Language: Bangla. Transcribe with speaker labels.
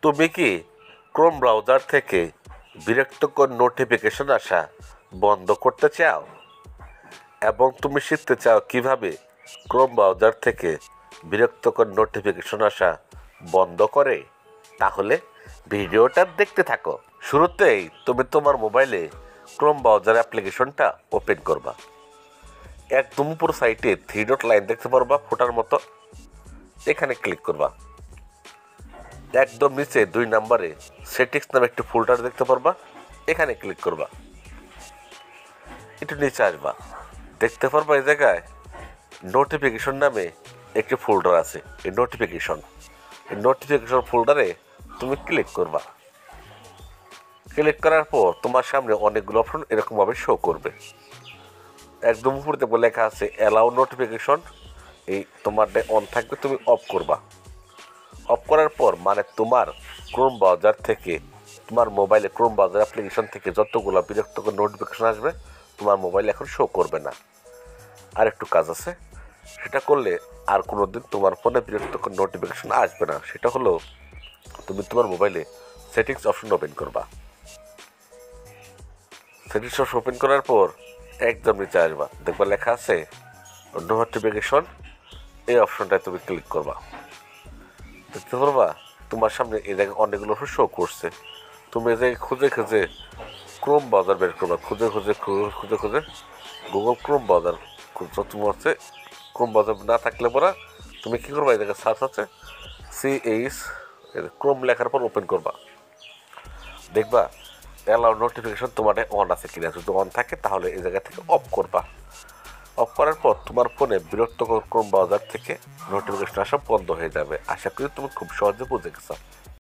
Speaker 1: তুমি কি ক্রোম ব্রাউজার থেকে বিরক্তিকর নোটিফিকেশন আসা বন্ধ করতে চাও এবং তুমি শিখতে চাও কিভাবে ক্রোম ব্রাউজার থেকে বিরক্তিকর নোটিফিকেশন আসা বন্ধ করে? তাহলে ভিডিওটা দেখতে থাকো। শুরুতেই তুমি তোমার মোবাইলে ক্রোম ব্রাউজার অ্যাপ্লিকেশনটা ওপেন করবা। একদম উপর সাইটে 3 ডট লাইন দেখতে পারবা ফোটার মতো, এখানে ক্লিক করবা। একদম নিচে 2 নম্বরে সেটিংস নামে একটি ফোল্ডার দেখতে পারবা, এখানে ক্লিক করবা। একটু নিচে আসবা, দেখতে পারবা এই জায়গায় নোটিফিকেশন নামে একটি ফোল্ডার আছে। এই নোটিফিকেশন ফোল্ডারে তুমি ক্লিক করবা। ক্লিক করার পর তোমার সামনে অনেকগুলো অপশন এরকমভাবে শো করবে। একদম উপরে দেখবো লেখা আছে অ্যালাউ নোটিফিকেশন, এই তোমার অন থাকবে, তুমি অফ করবা। অফ করার পর মানে তোমার ক্রোম ব্রাউজার থেকে, তোমার মোবাইলে ক্রোম ব্রাউজার অ্যাপ্লিকেশন থেকে যতগুলো বিরক্তিকর নোটিফিকেশন আসবে তোমার মোবাইল এখন শো করবে না। আর একটু কাজ আছে, সেটা করলে আর কোনো দিন তোমার ফোনে বিরক্তিকর নোটিফিকেশন আসবে না। সেটা হলো তুমি তোমার মোবাইলে সেটিংস অপশন ওপেন করবা। সেটিংস অপশন ওপেন করার পর একদম নিচে আসবা, দেখবা লেখা আছে নোটিফিকেশন, এই অপশনটায় তুমি ক্লিক করবা। দেখতে পারবা তোমার সামনে এই জায়গায় অনেকগুলো শো করছে। তুমি এই জায়গায় খুঁজে খুঁজে ক্রোম ব্রাউজার বের করবা, খুঁজে খুঁজে গুগল ক্রোম ব্রাউজার তোমার হচ্ছে। ক্রোম ব্রাউজার না থাকলে পরা তুমি কী করবা, এই জায়গায় সার্চ আছে CH ক্রোম লেখার পর ওপেন করবা। দেখবা অ্যালাউ নোটিফিকেশন তোমার অন আছে কিনা, যদি অন থাকে তাহলে এই জায়গা থেকে অফ করবা। অফ করার পর তোমার ফোনে বিরক্তকর ক্রোম ব্রাউজার থেকে নোটিফিকেশন আসা বন্ধ হয়ে যাবে। আশা করি তুমি খুব সহজে বুঝে গেছো।